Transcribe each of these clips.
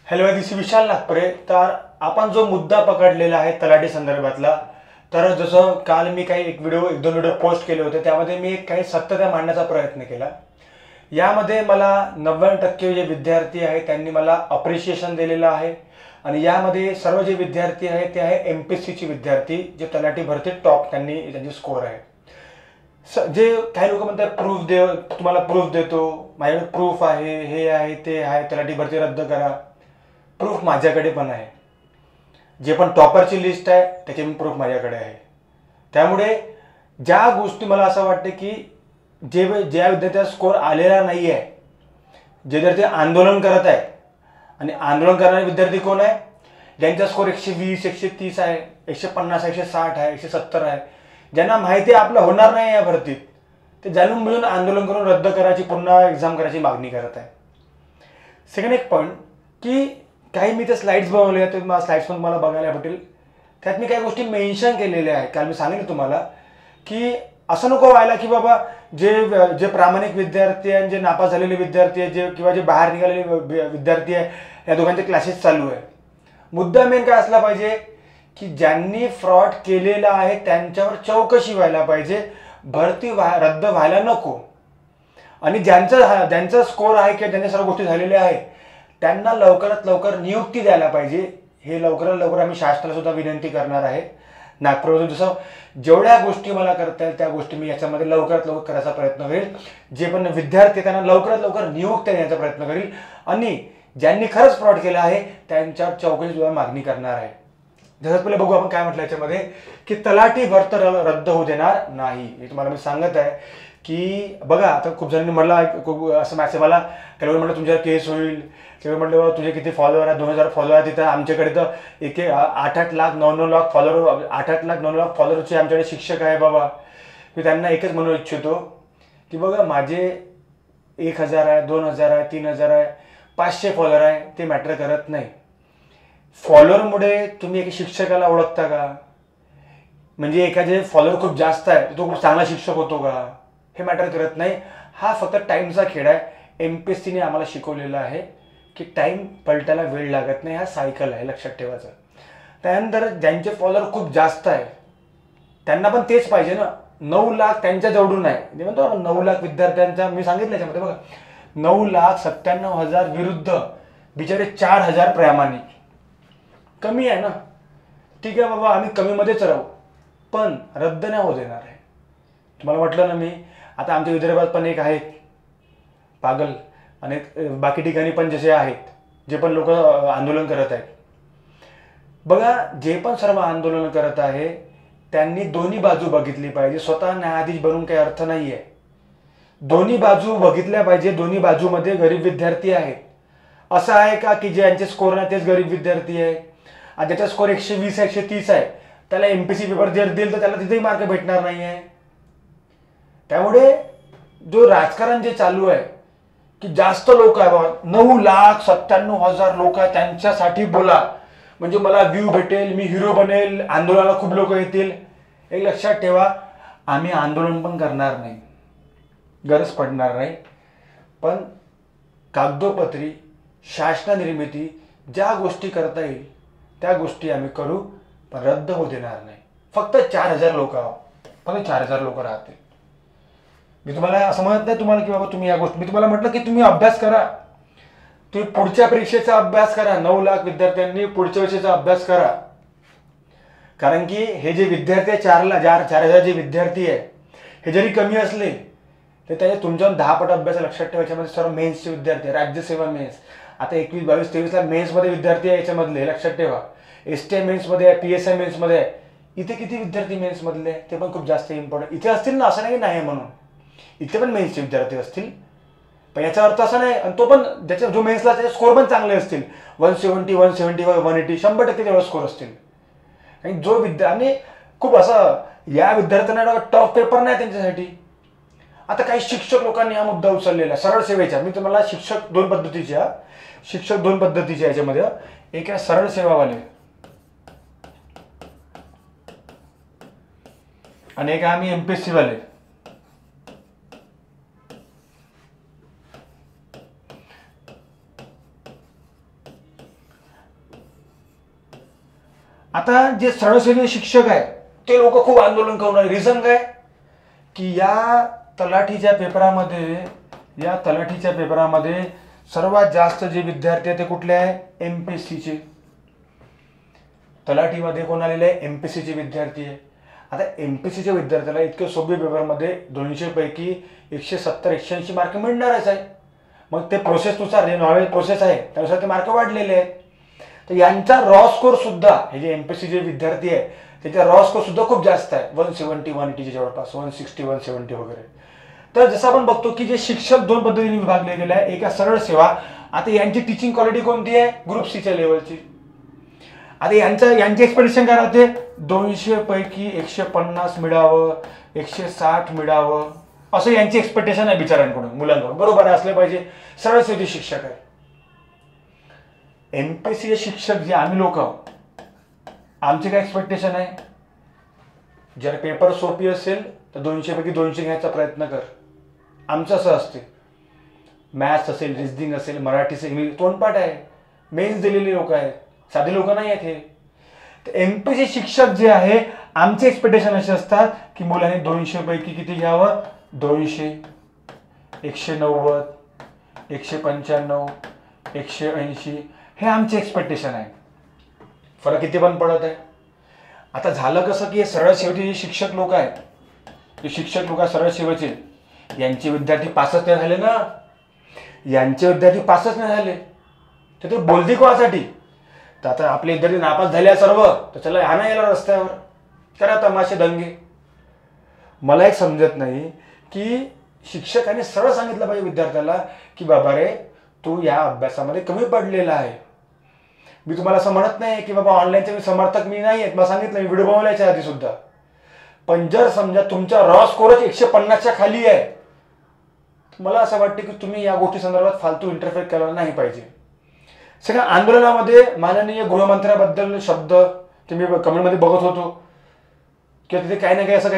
Hello, दिस विशाल नागपुरे. तर आपण जो मुद्दा पकडलेला आहे तलाठी संदर्भातला, तर जसं काल मी काही एक दोन व्हिडिओ पोस्ट केले होते, त्यामध्ये मी काही सत्यता मांडण्याचा प्रयत्न केला. यामध्ये मला 90% जे विद्यार्थी आहेत त्यांनी मला अप्रिशिएशन दिलेलं आहे. आणि यामध्ये सर्व जे विद्यार्थी आहेत ते आहे MPSCचे विद्यार्थी, जे तलाठी भरती टॉप त्यांची स्कोर आहे. जे काही लोक म्हणतात प्रूफ दे, तुम्हाला प्रूफ देतो, माझ्याकडे प्रूफ आहे, हे आहे ते आहे, तलाठी भरती रद्द करा. प्रूफ माझ्याकडे पण आहे. जे पण टॉपरची लिस्ट आहे त्याचे पण प्रूफ माझ्याकडे आहे. त्यामुळे ज्या गोष्टी मला असं वाटते की ज्या विद्यार्थ्याचा स्कोर आलेला नाही आहे, जे विद्यार्थी आंदोलन करत आहे, आणि आंदोलन करणारे विद्यार्थी कोण आहे, ज्यांचा स्कोर 120, 130 आहे, 150, 160 आहे, 170 आहे, ज्यांना माहिती आहे आपलं होणार नाही या भरतीत, ते जाणून मिळून आंदोलन करून रद्द करायची, पुन्हा एक्झाम करायची मागणी करत आहे. सेकंड एक पॉईंट की काही मी ते स्लाइड्स बनवले आहेत, मला स्लाइड्स पण मला बघायला भेटेल. त्यात मी काही गोष्टी मेन्शन केलेल्या आहेत. काल मी सांगितलं तुम्हाला की असं नको व्हायला की बाबा जे प्रामाणिक विद्यार्थी आहे, जे नापास झालेले विद्यार्थी आहे, किंवा जे बाहेर निघालेले विद्यार्थी आहे, या दोघांचे क्लासेस चालू आहे. मुद्दा मेन काय असला पाहिजे की ज्यांनी फ्रॉड केलेला आहे त्यांच्यावर चौकशी व्हायला पाहिजे, भरती रद्द व्हायला नको. आणि ज्यांचा स्कोर आहे किंवा ज्यांच्या सर्व गोष्टी झालेल्या आहेत त्यांना लवकरात लवकर नियुक्ती द्यायला पाहिजे. हे लवकरात लवकर आम्ही शासनाला सुद्धा विनंती करणार आहे. नागपूरमधून जसं जेवढ्या गोष्टी मला करता येईल त्या गोष्टी मी याच्यामध्ये लवकरात लवकर करायचा प्रयत्न करेल. जे पण विद्यार्थी त्यांना लवकरात लवकर नियुक्ती देण्याचा प्रयत्न करेल, आणि ज्यांनी खरंच फ्रॉड केला आहे त्यांच्यावर चौकशी सुद्धा मागणी करणार आहे. जसं पहिले बघू आपण काय म्हटलं याच्यामध्ये की तलाठी भरती रद्द होऊ देणार नाही. हे तुम्हाला मी सांगत आहे की बघा, आता खूप जणांनी मला असं मॅसेज, मला काही म्हटलं तुमच्यावर केस होईल, काही म्हटलं बाबा तुझे किती फॉलोअर आहे, 2000 फॉलोअर आहे. तिथं आमच्याकडे तर 8-8 लाख 9-9 लाख फॉलोअर, 8-8 लाख 9 लाख फॉलोअरचे आमच्याकडे शिक्षक आहे. बाबा मी त्यांना एकच म्हणू इच्छितो की बघा, माझे 1000 आहे, 2000 आहे, 3000 आहे, 500 फॉलोअर आहे, ते मॅटर करत नाही. फॉलोअरमुळे तुम्ही एका शिक्षकाला ओळखता का? म्हणजे एखादे फॉलोअर खूप जास्त आहे तो खूप चांगला शिक्षक होतो का? हे मॅटर करत नाही. हा फक्त टाईमचा खेळ आहे. MPSCने आम्हाला शिकवलेलं आहे की टाईम पलटायला वेळ लागत नाही, हा सायकल आहे, लक्षात ठेवायचं. त्यानंतर ज्यांचे फॉलोअर खूप जास्त आहे त्यांना पण तेच पाहिजे ना. 9 लाख त्यांच्या जवळून आहे, मी म्हणतो आपण 9 लाख विद्यार्थ्यांचा मी सांगितलं याच्यामध्ये बघा, 9,97,000 विरुद्ध बिचारे 4,000 प्रामाणिक. कमी आहे ना. ठीक आहे बाबा, आम्ही कमीमध्येच राहू, पण रद्द नाही होऊ देणार आहे. तुम्हाला म्हटलं ना मी, आता आमच्या विदर्भात पण एक आहेत पागल, आणि बाकी ठिकाणी पण जसे आहेत, जे पण लोक आंदोलन करत आहेत. बघा, जे पण सर्व आंदोलन करत आहे त्यांनी दोन्ही बाजू बघितली पाहिजे. स्वतः न्यायाधीश बनून काही अर्थ नाही आहे. दोन्ही बाजू बघितल्या पाहिजे. दोन्ही बाजूमध्ये गरीब विद्यार्थी आहेत. असं आहे का की ज्यांचे स्कोर नाही तेच गरीब विद्यार्थी आहे? ज्याचा स्कोर 120 130 आहे त्याला MPSC पेपर जर दिल तर त्याला तिथेही मार्क भेटणार नाही आहे. त्यामुळे जो राजकारण जे चालू आहे की जास्त लोक आहे बाबा, 9,97,000 लोक आहे, त्यांच्यासाठी बोला म्हणजे मला व्ह्यू भेटेल, मी हिरो बनेल, आंदोलनाला खूप लोक येतील. एक लक्षात ठेवा, आम्ही आंदोलन पण करणार नाही, गरज पडणार नाही, पण कागदोपत्री शासन निर्मिती ज्या गोष्टी करता येईल त्या गोष्टी आम्ही करू, पण रद्द होऊ देणार नाही. फक्त 4,000 लोक आहोत, फक्त 4,000 लोक राहतील. मी तुम्हाला असं म्हणत नाही तुम्हाला की बाबा तुम्ही या गोष्टी, मी तुम्हाला म्हटलं की तुम्ही अभ्यास करा, तुम्ही पुढच्या परीक्षेचा अभ्यास करा. 9 लाख विद्यार्थ्यांनी पुढच्या वर्षीचा अभ्यास करा. कारण की हे जे विद्यार्थी आहे, 4,000 जे विद्यार्थी आहे, हे जरी कमी असले तर त्याच्या तुमच्या 10 पट अभ्यास लक्षात ठेवा. याच्यामध्ये सर्व मेन्सचे विद्यार्थी, राज्यसेवा मेन्स, आता 21, 22, 23ला मेन्समध्ये विद्यार्थी आहे याच्यामधले, लक्षात ठेवा. STI मेन्समध्ये आहे, PSI मेन्समध्ये आहे. इथे किती विद्यार्थी मेन्समधले ते पण खूप जास्त इम्पॉर्टंट इथे असतील ना, असं नाही म्हणून. इथे पण मेन्सचे विद्यार्थी असतील, पण याचा अर्थ असा नाही. आणि तो पण ज्याच्या जो मेन्सला त्याचे स्कोर पण चांगले असतील, 170, 175, 180, 100% तेवढे स्कोर असतील. आणि जो आणि खूप असं या विद्यार्थ्यांना टफ पेपर नाही त्यांच्यासाठी. आता काही शिक्षक लोकांनी हा मुद्दा उचललेला सरळ सेवेचा. मी तुम्हाला शिक्षक दोन पद्धतीचे याच्यामध्ये, एक आहे सरळ सेवावाले आणि एक आहे आम्ही MPSC वाले. आता जे सरळसेवी शिक्षक आहे ते लोक खूप आंदोलन करून राहिले. रिझन काय की या तलाठीच्या पेपरामध्ये सर्वात जास्त जे विद्यार्थी आहे ते कुठले आहे, MPSCचे. तलाठीमध्ये कोण आलेले आहे, MPSCचे विद्यार्थी आहे. आता MPSCच्या विद्यार्थ्याला इतक्या सोपे पेपरमध्ये 200 पैकी 170-180 मार्क मिळणारच आहे. मग ते प्रोसेसनुसार, नॉर्मल प्रोसेस आहे त्यानुसार ते मार्क वाढलेले आहेत. तर यांचा रॉ स्कोर सुद्धा, हे जे MPSCचे विद्यार्थी आहे त्याचा रॉ स्कोर सुद्धा खूप जास्त आहे, 170-180 जवळपास, 160-170 वगैरे. तर जसं आपण बघतो की जे शिक्षक दोन पद्धतीने विभागले गेले आहे, एका सरळ सेवा. आता यांची टीचिंग क्वालिटी कोणती आहे, ग्रुप सीच्या लेवलची. आता यांची एक्सपेक्टेशन काय राहते, 200 पैकी 150 मिळावं, 160 मिळावं, असं यांची एक्सपेक्टेशन आहे बिचाऱ्यांकडून, मुलांकडून. बरोबर असले पाहिजे, सरळ सेवेचे शिक्षक आहे. MPSCचे शिक्षक जे आम्ही लोक, आमचे काय एक्सपेक्टेशन आहे, जर पेपर सोपी असेल तर 200 पैकी 200 घ्यायचा प्रयत्न कर. आमचं असं असते. मॅथ्स असेल, रिझनिंग असेल, मराठी असेल, इंग्लिश तोंडपाठ आहे, मेन्स दिलेले लोक आहेत, साधे लोक नाही आहेत हे. तर MPSC शिक्षक जे आहे, आमचे एक्सपेक्टेशन असे असतात की मुलांनी 200 पैकी किती घ्यावं, 200, 190, 195, 180, हे आमचे एक्सपेक्टेशन आहे. फरक किती पण पडत आहे. आता झालं कसं की सरळ सेवेचे जे शिक्षक लोक आहेत, जे शिक्षक लोक आहेत सरळ सेवेचे, यांचे विद्यार्थी पासच नाही झाले ना, यांचे विद्यार्थी पासच नाही झाले, तर ते बोलते कोणासाठी. तर आता आपले विद्यार्थी नापास झाले सर्व, तर चला हा नाही याला रस्त्यावर करा तमाशे दंगे. मला एक समजत नाही की शिक्षकाने सरळ सांगितलं पाहिजे विद्यार्थ्याला की बाबा रे, तू या अभ्यासामध्ये कमी पडलेला आहे. मी तुम्हाला असं म्हणत नाही की बाबा ऑनलाईनचे मी समर्थक मी नाही आहेत, मला सांगितलं, मी व्हिडिओ बनवल्याच्या आधी सुद्धा. पण जर समजा तुमचा रॉ स्कोरच 150च्या खाली आहे, मला असं वाटतं की तुम्ही या गोष्टी संदर्भात फालतू इंटरफेअर करायला नाही पाहिजे. सगळ्या आंदोलनामध्ये माननीय गृहमंत्र्याबद्दल शब्द ते मी कमेंटमध्ये बघत होतो किंवा तिथे काही ना काही असं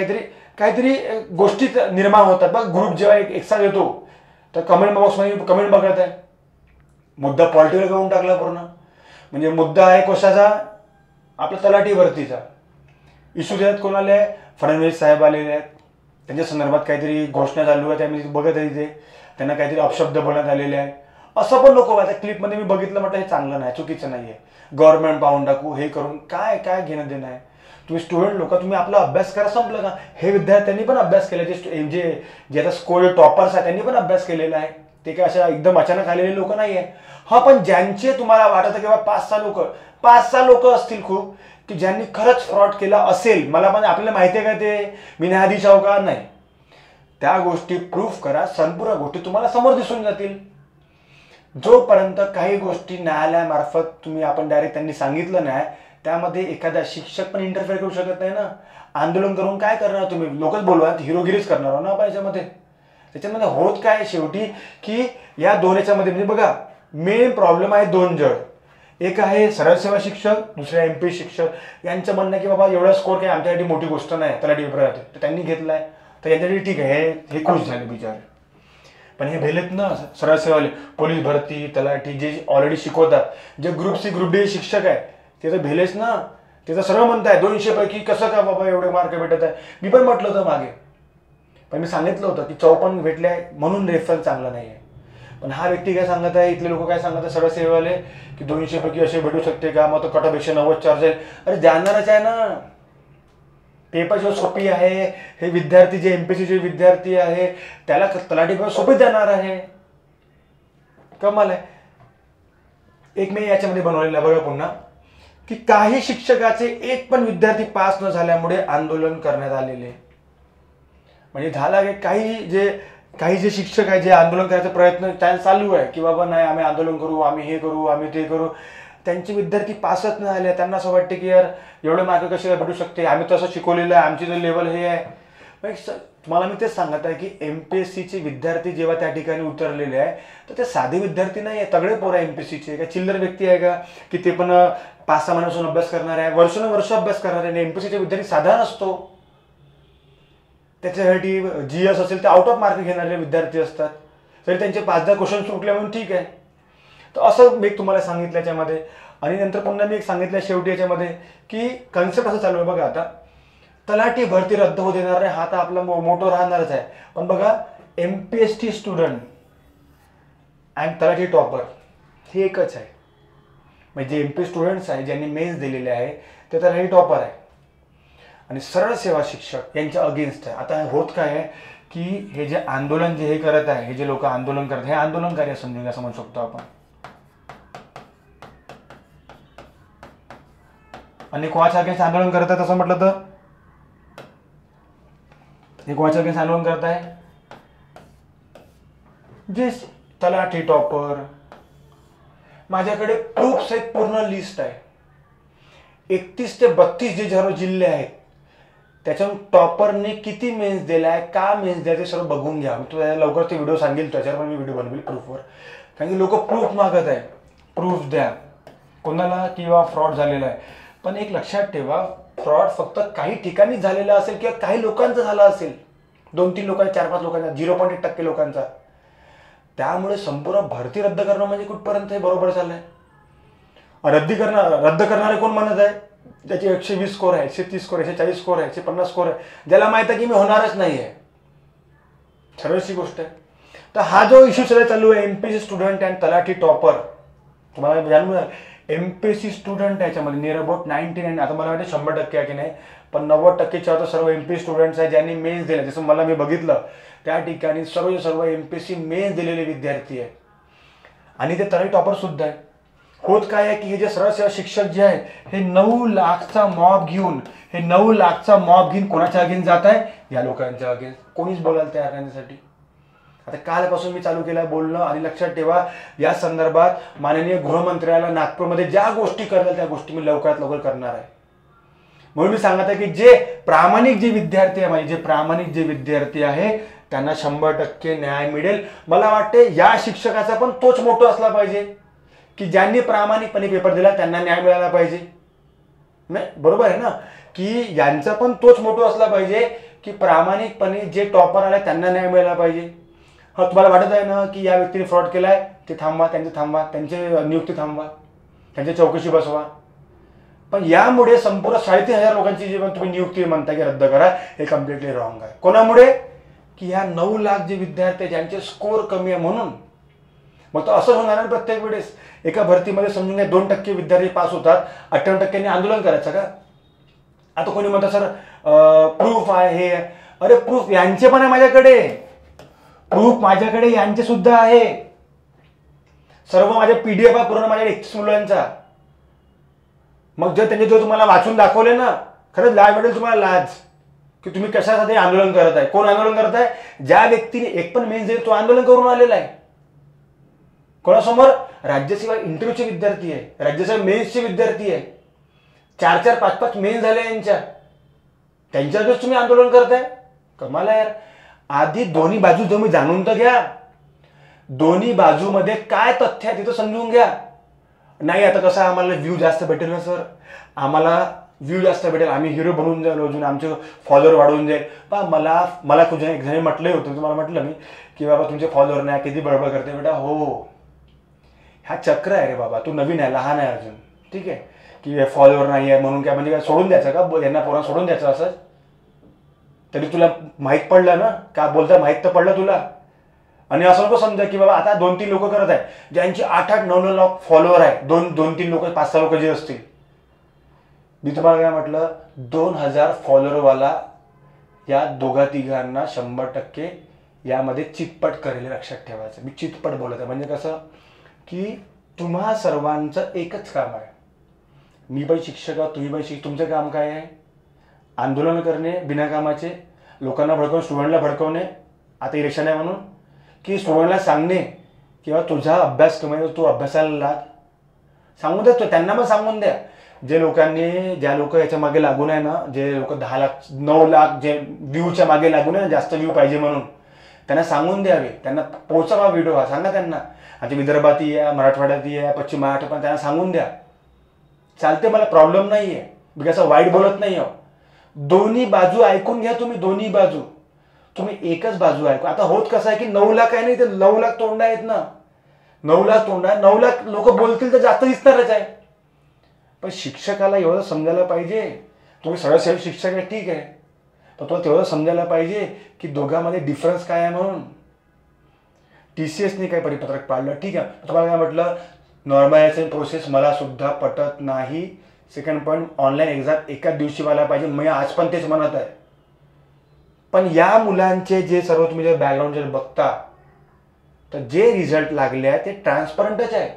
काहीतरी गोष्टी निर्माण होतात. बघ, ग्रुप जेव्हा एक साथ येतो तर कमेंट बॉक्समध्ये कमेंट बघत आहे, मुद्दा पॉलिटिकल करून टाकला पूर्ण. म्हणजे मुद्दा आहे कशाचा, आपल्या तलाठी भरतीचा. इश्यू देत कोणाला आहे, फडणवीस साहेब आलेले आहेत, त्यांच्या संदर्भात काहीतरी घोषणा चालू आहे, त्यामध्ये बघत आहे तिथे त्यांना काहीतरी अपशब्द बोलण्यात आलेले आहे. असं पण लोक, त्या क्लिपमध्ये मी बघितलं, म्हटलं हे चांगलं नाही, चुकीचं नाही आहे. गव्हर्नमेंट पाहून टाकू, हे करून काय काय घेणं देणं आहे. तुम्ही स्टुडंट लोक, तुम्ही आपला अभ्यास करा, संपलं का. हे विद्यार्थ्यांनी पण अभ्यास केला, जे आता स्कूल टॉपर्स आहेत त्यांनी पण अभ्यास केलेला आहे. ते काय अशा एकदम अचानक आलेले लोक नाही आहे. हा, पण ज्यांचे तुम्हाला वाटतं की बाबा 5-6 लोक असतील खूप, की ज्यांनी खरंच फ्रॉड केला असेल, मला पण आपल्याला माहिती आहे का ते, मी न्यायाधीश आहो का नाही, त्या गोष्टी प्रूफ करा, संपूर्ण गोष्टी तुम्हाला समोर दिसून जातील. जोपर्यंत काही गोष्टी न्यायालयामार्फत आपण डायरेक्ट त्यांनी सांगितलं नाही, त्यामध्ये एखादा शिक्षक पण इंटरफेअर करू शकत नाही ना. आंदोलन करून काय करणार तुम्ही, लोकच बोलवा, हिरोगिरीच करणार ना याच्यामध्ये. त्याच्यामध्ये होत काय शेवटी की या दोन याच्यामध्ये, म्हणजे बघा, मेन प्रॉब्लेम आहे दोन जड. एक आहे सरळ सेवा शिक्षक, दुसरे MP शिक्षक. यांचं म्हणणं आहे की बाबा एवढा स्कोर काही आमच्यासाठी मोठी गोष्ट नाही, तलाठी पेपरात तर त्यांनी घेतलाय, तर यांच्यासाठी ठीक आहे, हे खुश झाले बिचारे. पण हे भेलेत ना सरळ सेवाले, पोलीस भरती, तलाठी, जे ऑलरेडी शिकवतात, जे ग्रुप C ग्रुप D शिक्षक आहे ते तर भेलेच ना. ते तर सरळ म्हणताय 200 पैकी कसं का बाबा एवढे मार्क भेटत आहे. मी पण म्हटलं होतं मागे, पण मी सांगितलं होतं की 54 भेटले आहे म्हणून रेफरन्स चांगला नाही आहे. पण हा व्यक्ती काय सांगत आहे, इथले लोक काय सांगत आहे सरळ सेवेवाले, की 200 पैकी असे भेटू शकते का, मग तो कट ऑफ 190 चार्ज आहे. अरे जाणारच आहे ना, पेपर जो सोपी आहे, हे विद्यार्थी जे MPSCचे विद्यार्थी आहे त्याला तलाठी पेपर सोपी जाणार आहे. कमाल आहे. एक मी याच्यामध्ये बनवलेला बघा पुन्हा, की काही शिक्षकाचे एक पण विद्यार्थी पास न झाल्यामुळे आंदोलन करण्यात आलेले. म्हणजे झाला की काही जे शिक्षक आहे जे आंदोलन करायचा प्रयत्न चालू आहे की बाबा नाही आम्ही आंदोलन करू, आम्ही हे करू, आम्ही ते करू, त्यांचे विद्यार्थी पासच नाही आले. त्यांना असं वाटते की यार एवढे मार्क कसे काय भेटू शकते, आम्ही तसं शिकवलेलं आहे, आमची जो लेवल हे आहे. तुम्हाला मी तेच सांगत आहे की MPSCचे विद्यार्थी जेव्हा त्या ठिकाणी उतरलेले आहे तर ते साधे विद्यार्थी नाही आहे, तगडे पोरं आहे MPSCचे. काय चिल्लर व्यक्ती आहे का की ते पण 5-6 महिन्यापासून अभ्यास करणार आहे, वर्षानुवर्ष अभ्यास करणार आहे. MPSCचे विद्यार्थी साधा नसतो, त्याच्यासाठी GS असेल ते आउट ऑफ मार्क घेणारे विद्यार्थी असतात. तरी त्यांचे 5-10 क्वेश्चन सुटले म्हणून ठीक आहे. तर असं मी तुम्हाला सांगितलं याच्यामध्ये. आणि नंतर पुन्हा मी एक सांगितलं शेवटी याच्यामध्ये की कन्सेप्ट असं चालू आहे बघा. आता तलाठी भरती रद्द होऊ देणार नाही, हा तर आपला मोठो राहणारच आहे. पण बघा, MPST स्टुडंट आणि तलाठी टॉपर हे एकच आहे. म्हणजे जे MP स्टुडंट्स आहे ज्यांनी मेन्स दिलेले आहे ते तलाठी टॉपर आहे आणि सरळ सेवा शिक्षक यांच्या अगेन्स्ट आहे. आता होत काय आहे की हे जे आंदोलन जे हे करत आहे, हे जे लोक आंदोलन करत, हे आंदोलनकारी समजून असं म्हणू शकतो आपण. आणि कोणाच्या अगेन्स्ट आंदोलन करत आहे तसं म्हटलं तर हे कोणाच्या अगेन्स्ट आंदोलन करत आहे? जे तलाठी टॉपर. माझ्याकडे प्रूफ्स आहेत, पूर्ण लिस्ट आहे. 31 ते 32 जे जिल्हे आहेत त्याच्यातून टॉपरने किती मेन्स दिलाय, का मेन्स द्या ते सर्व बघून घ्या. मी तुला लवकर ते व्हिडिओ सांगेल, त्याच्यावर पण मी व्हिडिओ बनवेल प्रूफवर. कारण की लोक प्रूफ मागत आहे, प्रूफ द्या कोणाला किंवा फ्रॉड झालेला आहे. पण एक लक्षात ठेवा, फ्रॉड फक्त काही ठिकाणी झालेला असेल किंवा काही लोकांचा झाला असेल, 2-3 लोकांचा, 4-5 लोकांचा, 0.1% लोकांचा. त्यामुळे संपूर्ण भरती रद्द करणं म्हणजे कुठपर्यंत हे बरोबर चाललंय? रद्द करणारे कोण म्हणत आहे? त्याचे 120 स्कोर आहे, 130 स्कोर आहे, 140 स्कोर आहे, 150 स्कोर आहे, ज्याला माहित आहे की मी होणारच नाही आहे. सरळशी गोष्ट आहे. तर हा जो इश्यू सगळं चालू आहे MPSC स्टुडंट अँड तलाठी टॉपर, तुम्हाला जाणून MPSC स्टुडंट याच्यामध्ये नियर अबाउट 99, आता मला वाटतं 100% आहे की नाही, पण 90%च्या तर सर्व MPSC स्टुडंट्स आहे ज्यांनी मेन्स दिले. जसं मला मी बघितलं त्या ठिकाणी सर्व MPSC मेन्स दिलेले विद्यार्थी आहे आणि ते तलाठी टॉपर सुद्धा आहे. होत काय आहे की हे जे सरळ सेवा शिक्षक जे आहे हे 9 लाखचा मॉब घेऊन कोणाच्या अगेन्स्ट जात आहे? या लोकांच्या अगेन्स्ट. कोणीच बोलायला तयार नाही त्यासाठी. आता कालपासून मी चालू केलं बोलणं. आणि लक्षात ठेवा, या संदर्भात माननीय गृहमंत्र्याला नागपूरमध्ये ज्या गोष्टी करतात त्या गोष्टी मी लवकरात लवकर करणार आहे. म्हणून मी सांगत आहे की जे प्रामाणिक जे विद्यार्थी आहे त्यांना 100% न्याय मिळेल. मला वाटते या शिक्षकाचा पण तोच मोठो असला पाहिजे की ज्यांनी प्रामाणिकपणे पेपर दिला त्यांना न्याय मिळाला पाहिजे. नाही, बरोबर आहे ना, की यांचा पण तोच मोठो असला पाहिजे की प्रामाणिकपणे जे टॉपर आले त्यांना न्याय मिळाला पाहिजे. हा, तुम्हाला वाटत आहे ना की या व्यक्तीने फ्रॉड केलाय, ते थांबवा, त्यांची नियुक्ती थांबवा, त्यांची चौकशी बसवा. पण यामुळे संपूर्ण 3,500 लोकांची जी तुम्ही नियुक्ती म्हणता की रद्द करा, हे कम्प्लिटली रॉंग आहे. कोणामुळे? की ह्या 9 लाख जे विद्यार्थी ज्यांचे स्कोर कमी आहे म्हणून. मग तो असं होणार प्रत्येक वेळेस. एका भरतीमध्ये समजून घ्या 2% विद्यार्थी पास होतात, 58% आंदोलन करायचं का? आता कोणी म्हणतं सर प्रूफ आहे हे. अरे प्रूफ यांचे पण आहे माझ्याकडे, प्रूफ माझ्याकडे यांचे सुद्धा आहे. सर्व माझे PDF आहे पूर्ण माझ्या 31 मुलांचा. मग जर त्यांनी जो तुम्हाला वाचून दाखवले ना, खरंच लाज वाटेल तुम्हाला, लाज, की तुम्ही कशासाठी आंदोलन करत आहे. कोण आंदोलन करत आहे? ज्या व्यक्तीने एक पण मेन्स दिले तो आंदोलन करून आलेला आहे. कोणासमोर? राज्यसेवा इंटरव्ह्यूचे विद्यार्थी आहे, राज्यसेवा मेन्सचे विद्यार्थी आहे, 4-4, 5-5 मेन्स झाले यांच्या, त्यांच्यावरच तुम्ही आंदोलन करताय. कमाल आहे यार. आधी दोन्ही बाजू तुम्ही जाणून तर घ्या, दोन्ही बाजूमध्ये काय तथ्य आहे तिथं समजून घ्या. नाही आता कसं आम्हाला व्ह्यू जास्त भेटेल ना सर, आम्हाला व्ह्यू जास्त भेटेल, आम्ही हिरो बनवून जाईल, अजून आमचे फॉलोअर वाढवून जाईल. पण मला कुठे एक जणी म्हटलं होतं, तुम्हाला म्हटलं मी की बाबा तुमचे फॉलोअर नाही, किती बडबड करते बेटा. हो, हा चक्र आहे रे बाबा, तू नवीन आहे, लहान आहे अजून, ठीक आहे, की फॉलोअर नाही आहे म्हणून काय म्हणजे काय सोडून द्यायचं का? यांना पोरांना सोडून द्यायचं असं? तरी तुला माहीत पडलं ना का बोलता, माहीत तर पडलं तुला. आणि असं नको समजा की बाबा आता 2-3 लोक करत आहे ज्यांची 8-8, 9-9 लाख फॉलोअर आहे, 2-3 लोक, 5-6 लोक जे असतील. मी तुम्हाला काय म्हटलं, 2000 फॉलोअरवाला या दोघा-तिघांना 100% यामध्ये चितपट करेल. लक्षात ठेवायचं, मी चितपट बोलत आहे. म्हणजे कसं की तुम्हा सर्वांचं एकच काम आहे. मी पण शिक्षक आहे, तुम्ही पण शिक्षक. तुमचं काम काय आहे? आंदोलन करणे बिनाकामाचे, लोकांना भडकवणे, स्टुडंटला भडकवणे. आता इलेक्शन आहे म्हणून, की स्टुडंटला सांगणे किंवा तुझा अभ्यास कमी, तू अभ्यासाला लाग, सांगून द्या. त्यांना पण सांगून द्या. ज्या लोक याच्या मागे लागून आहे ना, जे लोक 10 लाख 9 लाख जे व्ह्यूच्या मागे लागून आहे ना, जास्त व्ह्यू पाहिजे म्हणून, त्यांना सांगून द्यावे. त्यांना पोहोचवा व्हिडिओ हा, सांगा त्यांना. आता विदर्भातही आहे, मराठवाड्यातही आहे, पश्चिम महाराष्ट्र, पण त्यांना सांगून द्या. चालते, मला प्रॉब्लेम नाही आहे, मी कसं वाईट बोलत नाही आहो. दोन्ही बाजू ऐकून घ्या तुम्ही, दोन्ही बाजू. तुम्ही एकच बाजू ऐकू. आता होत कसं आहे की 9 लाख आहे ना, इथे 9 लाख तोंड आहेत ना, 9 लाख तोंड आहे, 9 लाख लोक बोलतील तर जास्त दिसणारच आहे. पण शिक्षकाला एवढं समजायला पाहिजे, तुम्ही सरळ सरळ शिक्षक आहे ठीक आहे, पण तुला तेवढं समजायला पाहिजे की दोघांमध्ये डिफरन्स काय आहे. म्हणून TCSने काही परिपत्रक पाळलं ठीक आहे, तुम्हाला काय म्हटलं, नॉर्मलायझेशन प्रोसेस मला सुद्धा पटत नाही. सेकंड पॉईंट, ऑनलाईन एक्झाम एकाच दिवशी व्हायला पाहिजे, मी आज पण तेच म्हणत आहे. पण या मुलांचे जे सर्व तुम्ही जर बॅकग्राऊंड जर बघता तर जे रिझल्ट लागले आहे ते ट्रान्सपरंटच आहे.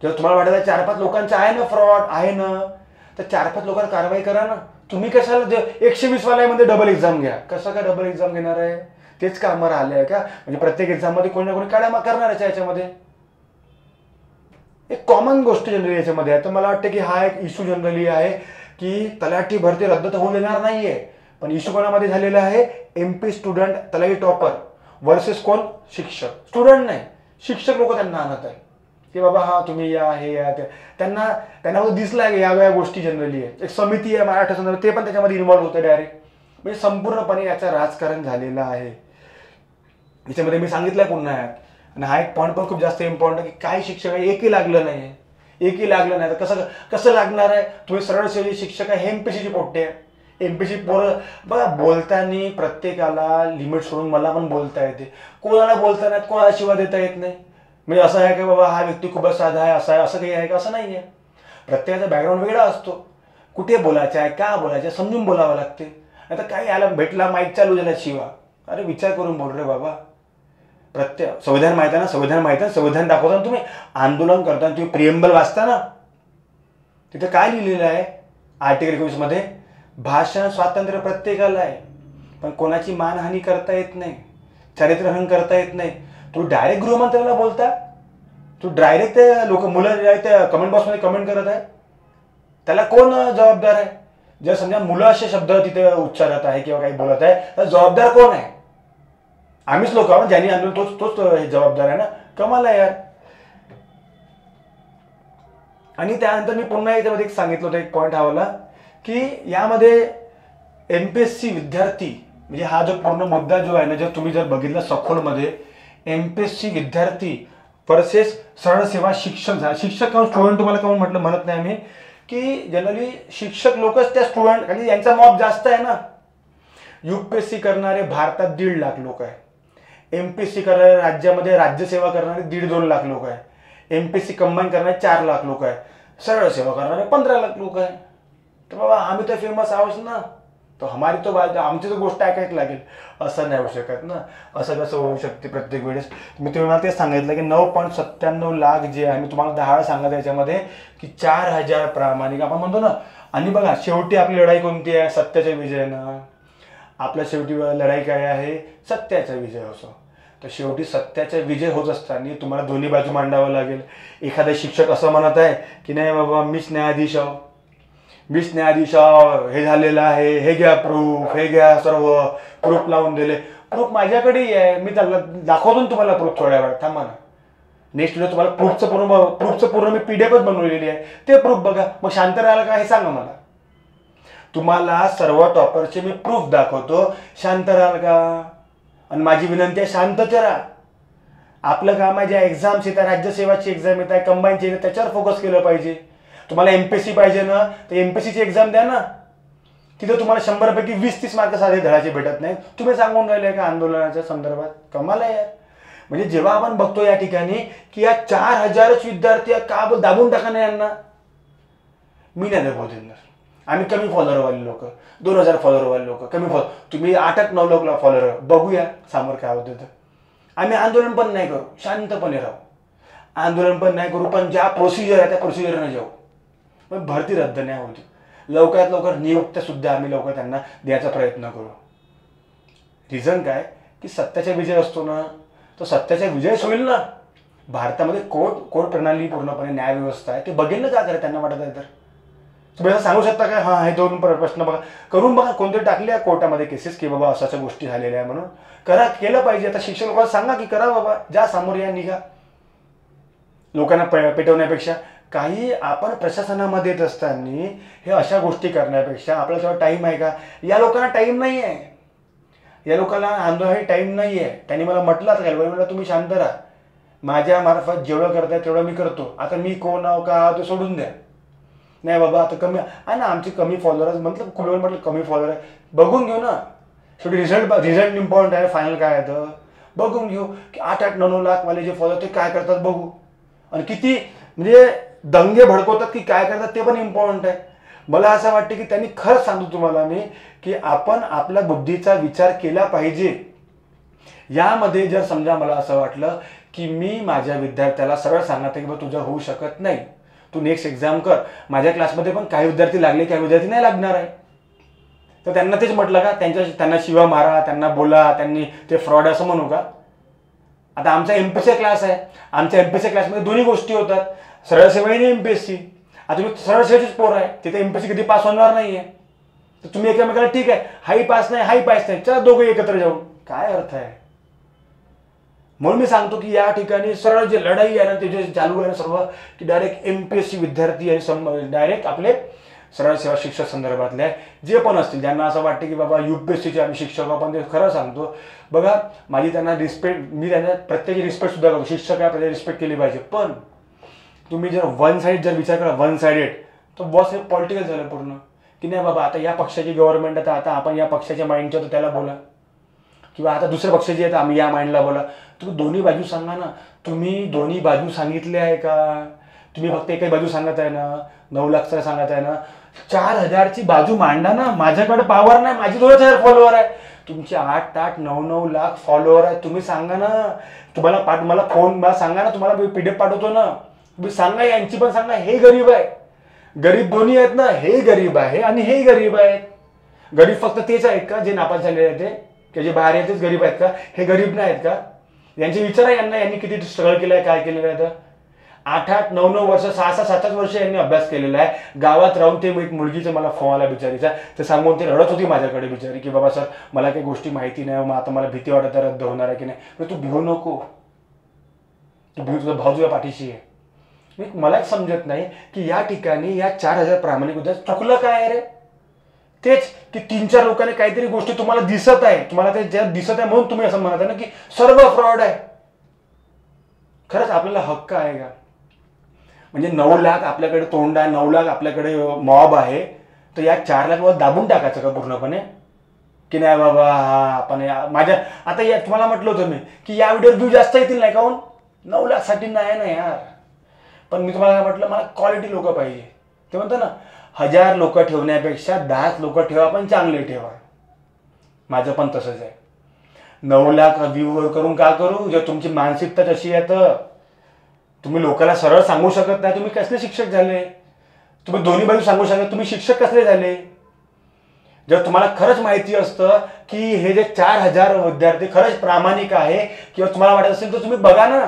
जर तुम्हाला वाटत 4-5 लोकांचं आहे ना फ्रॉड आहे ना, तर 4-5 लोकांवर कारवाई करा ना. तुम्ही कशाला 120 वाल्यामध्ये डबल एक्झाम घ्या. कसं काय डबल एक्झाम घेणार आहे? तेच कामं राहिले आहे का? म्हणजे प्रत्येक एक्झाममध्ये कोणी ना कोणी काड्या करणारच आहे याच्यामध्ये. एक कॉमन गोष्ट जनरली याच्यामध्ये आहे. तर मला वाटतं की हा एक इश्यू जनरली आहे की तलाठी भरती रद्द तर होऊ देणार नाहीये, पण इश्यू कोणामध्ये झालेला आहे, MP स्टुडंट तलाठी टॉपर वर्सेस कोण, शिक्षक. स्टुडंट नाही, शिक्षक लोक त्यांना आणत आहे की बाबा हा तुम्ही या, हे या, त्यांना दिसलं आहे या गोष्टी जनरली आहे. एक समिती आहे मराठा संदर्भात, ते पण त्याच्यामध्ये इन्व्हॉल्व्ह होतं डायरेक्ट. म्हणजे संपूर्णपणे याचं राजकारण झालेलं आहे. याच्यामध्ये मी सांगितलंय पुन्हा आणि हा एक पॉईंट पण खूप जास्त इम्पॉर्टंट की काही शिक्षक आहे एकही लागलं नाही, एकही लागलं नाही तर कसं लागणार आहे. तुम्ही सरळ सेवी शिक्षक आहे, हे MPSCची पोट्टे आहे. MPSC पोरं बघा बोलताना प्रत्येकाला लिमिट सोडून मला पण बोलता येते, कोणाला बोलता नाही, कोणाला शिवा देता येत नाही. म्हणजे असं आहे की बाबा हा व्यक्ती खूपच साधा आहे, असं आहे, असं काही आहे का? असं नाही आहे. प्रत्येकाचा बॅकग्राऊंड वेगळा असतो. कुठे बोलायचं आहे, का बोलायचं आहे, समजून बोलावं लागते. आता काही आला भेटला माईक चालू झाला शिवा, अरे विचार करून बोल रे बाबा. प्रत्येक संविधान माहिती आहे ना, संविधान माहिती आहे, संविधान दाखवताना तुम्ही आंदोलन करताना तुम्ही प्रिएम्बल वाचता ना, तिथे काय लिहिलेलं आहे आर्टिकल 21 मध्ये, भाषण स्वातंत्र्य प्रत्येकाला आहे, पण कोणाची मानहानी करता येत नाही, चारित्र्यहनन करता येत नाही. तू डायरेक्ट गृहमंत्र्याला बोलता, तू डायरेक्ट ते लोक मुलं त्या कमेंट बॉक्समध्ये कमेंट करत आहे, त्याला कोण जबाबदार आहे? जर समजा मुलं असे शब्द तिथे उच्चारत आहे किंवा काही बोलत आहे तर जबाबदार कोण आहे? आम्हीच लोक आहोत, ज्यांनी आंदोलन तोच जबाबदार आहे ना. कमाल आहे यार. आणि त्यानंतर मी पुन्हा याच्यामध्ये एक सांगितलं होतं, एक पॉईंट हवाला की यामध्ये MPSC विद्यार्थी म्हणजे हा जो पूर्ण मुद्दा जो आहे ना, जर तुम्ही जर बघितलं सखोलमध्ये, MPSC विद्यार्थी वर्सेस सरळ सेवा शिक्षक. शिक्षक काऊन स्टुडंट तुम्हाला काऊन म्हणत नाही आम्ही की जनरली शिक्षक लोकच त्या स्टुडंट, कारण यांचा मॉब जास्त आहे ना. UPSC करणारे भारतात 1.5 लाख लोक आहे, MPSC करणारे राज्यामध्ये राज्यसेवा करणारे 1.5-2 लाख लोक आहे, MPSC कंबाईन करणारे 4 लाख लोक आहे, सरळ सेवा करणारे 15 लाख लोक आहे. तर बाबा आम्ही तर फेमस आहोत ना, तो हमारी तो आमची तर गोष्ट ऐकायच लागेल. असं नाही होऊ शकत ना. असं कसं होऊ शकते प्रत्येक वेळेस. मी तुम्हाला तेच सांगितलं की 9.97 लाख जे आहे, मी तुम्हाला 10 वेळा सांगत याच्यामध्ये की 4,000 प्रामाणिक आपण म्हणतो ना. आणि बघा शेवटी आपली लढाई कोणती आहे, सत्याच्या विजयानं. आपल्या शेवटी लढाई काय आहे, सत्याचा विजय असो. तर शेवटी सत्याचा विजय होत असताना तुम्हाला दोन्ही बाजू मांडावं लागेल. एखादा शिक्षक असं म्हणत आहे की नाही बाबा मीच न्यायाधीश आहो, मीच न्यायाधीश आहो, हे झालेलं आहे, हे घ्या प्रूफ, हे घ्या, सर्व प्रूफ लावून दिले. प्रूफ माझ्याकडेही आहे, मी त्याला दाखवतो तुम्हाला प्रूफ थोड्या वेळात, थांबा ना. नेक्स्ट व्हिडिओ तुम्हाला प्रूफचं पूर्ण मी PDF बनवलेली आहे, ते प्रूफ बघा. मग शांत राहायला का हे सांगा मला. तुम्हाला सर्व टॉपरचे मी प्रूफ दाखवतो, शांत राहाल का? आणि माझी विनंती आहे शांतच राहा. आपलं काम आहे, ज्या एक्झाम्स येतात, राज्यसेवाची एक्झाम येत आहे, कंबाईनची येतात, त्याच्यावर फोकस केलं पाहिजे. तुम्हाला MPSC पाहिजे ना, तर MPSCची एक्झाम द्या ना. तिथं तुम्हाला 100 पैकी 20-30 मार्क साधे धडाचे भेटत नाही. तुम्ही सांगून राहिले का आंदोलनाच्या संदर्भात? कमाल आहे यार. म्हणजे जेव्हा आपण बघतो या ठिकाणी की या 4,000च विद्यार्थी का दाबून टाका नाही यांना, मी नाही दाबू देणार. आम्ही कमी फॉलोअरवाले लोक, 2,000 फॉलोअरवाले लोक, कमी तुम्ही 8-9 लाख फॉलोअर, बघूया समोर काय होतं. तर आम्ही आंदोलन पण नाही करू, शांतपणे राहू. आंदोलन पण नाही करू, पण ज्या प्रोसिजर आहे त्या प्रोसिजरने जाऊ. पण भरती रद्द नाही होती. लवकरात लवकर नियुक्त्या सुद्धा आम्ही लवकर त्यांना द्यायचा प्रयत्न करू. रिझन काय की सत्याचा विजय असतो ना, तो सत्याचा विजय होईल ना. भारतामध्ये कोर्ट प्रणाली पूर्णपणे न्याय व्यवस्था आहे, ते बघेल ना का करे त्यांना वाटत आहे. तर तुम्ही असं सांगू शकता का हां हे 2 प्रश्न बघा करून बघा, कोणतरी टाकले कोर्टामध्ये केसेस की बाबा अशा गोष्टी झालेल्या आहे म्हणून. केलं पाहिजे. आता शिक्षक लोकांना सांगा की करा बाबा, ज्या समोर या निघा. लोकांना पेटवण्यापेक्षा काही आपण प्रशासनामध्ये येत असताना हे अशा गोष्टी करण्यापेक्षा आपल्याला तेव्हा टाईम आहे का? या लोकांना टाईम नाही आहे, या लोकांना आंदोलनासाठी टाईम नाही आहे. त्यांनी मला म्हटलं आता तुम्ही शांत राहा, माझ्यामार्फत जेवढं करताय तेवढं मी करतो. आता मी कोण आहो का ते सोडून द्या. नाही बाबा आता कमी आहे ना, आमचे कमी फॉलोअर्स म्हटलं कुठे म्हटलं कमी फॉलोअर आहे, बघून घेऊ ना. शेवटी रिझल्ट इम्पॉर्टंट आहे. फायनल काय आहे तर बघून घेऊ की 8-9 लाख वाले जे फॉलोअर ते काय करतात बघू. आणि किती म्हणजे दंगे भडकवतात की काय करतात ते पण इम्पॉर्टंट आहे. मला असं वाटतं की त्यांनी खरंच सांगतो तुम्हाला मी की आपण आपल्या बुद्धीचा विचार केला पाहिजे. यामध्ये जर समजा मला असं वाटलं की मी माझ्या विद्यार्थ्याला सरळ सांगत की बा तुझं होऊ शकत नाही, तू नेक्स्ट एक्झाम कर. माझ्या क्लासमध्ये पण काही विद्यार्थी लागले, काही विद्यार्थी नाही लागणार आहे. तर त्यांना तेच म्हटलं का त्यांना शिवा मारा, त्यांना बोला, त्यांनी ते फ्रॉड असं म्हणू का? आता आमचा एमपीएससी क्लास आहे. आमच्या एमपीएससी क्लासमध्ये दोन्ही गोष्टी होतात, सरळ सेवा आणि एमपीएससी. आता तुम्ही सरळ सेवेचीच पोर आहे, तिथे एमपीएससी कधी पास होणार नाहीये. तर तुम्ही एकमेकाला ठीक आहे हाही पास नाही चला दोघे एकत्र जाऊन काय अर्थ आहे? म्हणून मी सांगतो की या ठिकाणी सरळ जे लढाई आहे ना ते जे चालू आहे ना सर्व की डायरेक्ट एमपीएससी विद्यार्थी आणि डायरेक्ट आपले सरळ सेवा शिक्षक संदर्भातले जे पण असतील ज्यांना असं वाटतं की बाबा यूपीएससीचे आम्ही शिक्षक आपण ते खरं सांगतो बघा, माझी त्यांना रिस्पेक्ट, मी त्यांना प्रत्येकी रिस्पेक्ट सुद्धा करतो. शिक्षक आहे प्रत्येक रिस्पेक्ट केली पाहिजे. पण तुम्ही जर वन साईड जर विचार करा, वन साइडेड, तर बॉस हे पॉलिटिकल झालं पूर्ण की नाही बाबा आता या पक्षाची गव्हर्नमेंट आहे तर आता आपण या पक्षाच्या माइंडच्या तर त्याला बोला, किंवा आता दुसऱ्या पक्षाची आहे तर आम्ही या माइंडला बोला. तुम्ही दोन्ही बाजू सांगा ना. तुम्ही दोन्ही बाजू सांगितले आहे का? तुम्ही फक्त एकच बाजू सांगत आहे ना, 9 लाखचा सांगत आहे ना. 4000ची बाजू मांडा ना. माझ्याकडे पॉवर नाही, माझी 2000 फॉलोअर आहे. तुमचे 8-8, 9-9 लाख फॉलोअर आहे. तुम्ही सांगा ना. मला फोन मला सांगा ना, तुम्हाला पीडीएफ पाठवतो ना. तुम्ही सांगा, यांची पण सांगा. हे गरीब आहे, गरीब दोन्ही आहेत ना. हे गरीब आहे आणि हे गरीब आहेत. गरीब फक्त तेच आहेत का जे नापास झालेले आहेत ते, की जे बाहेर येतेच गरीब आहेत का? हे गरीब नाही आहेत का? यांचे विचार आहे यांनी किती स्ट्रगल केलं आहे, काय केलेलं आहे. तर 8-8, 9-9 वर्ष, 6-7 वर्ष यांनी अभ्यास केलेला आहे. गावात राहून ते एक मुलगीचा मला फोन आला बिचारीचा, ते सांगून ते रडत होती माझ्याकडे बिचारी की बाबा सर मला काही गोष्टी माहिती नाही, मग आता मला भीती वाटत रद्द होणार आहे की नाही. तू भिवू नको, तू भिवू, तुझा भाऊ तुझ्या पाठीशी आहे. मलाच समजत नाही की या ठिकाणी या 4000 प्रामाणिक विद्यार्थी चुकलं काय रे? तेच की 3-4 लोकांनी काहीतरी गोष्टी तुम्हाला दिसत आहे, तुम्हाला ते ज्या दिसत आहे म्हणून तुम्ही असं म्हणत आहे ना की सर्व फ्रॉड आहे. खरंच आपल्याला हक्क आहे का? म्हणजे 9 लाख आपल्याकडे तोंड आहे, 9 लाख आपल्याकडे मॉब आहे, तर या 4 लाख दाबून टाकायचं का पूर्णपणे की नाही बाबा आपण माझ्या आता या तुम्हाला म्हटलं होतं मी की या व्हिडिओ व्ह्यू जास्त येतील नाही काहून? 9 लाखसाठी नाही ना यार. पण मी तुम्हाला म्हटलं मला क्वालिटी लोक पाहिजे. ते म्हणतं ना 1000 लोक ठेवण्यापेक्षा 10 लोक ठेवा पण चांगले ठेवा. माझं पण तसंच आहे. 9 लाख व्ह्यू करून का करू? जर तुमची मानसिकता तशी आहे तर तुम्ही लोकांना सरळ सांगू शकत नाही. तुम्ही कसले शिक्षक झाले? तुम्ही दोन्ही बाजू सांगू शकत, तुम्ही शिक्षक कसले झाले? जर तुम्हाला खरंच माहिती असतं की हे जे 4000 विद्यार्थी खरंच प्रामाणिक आहे किंवा तुम्हाला वाटत असेल तर तुम्ही बघा ना.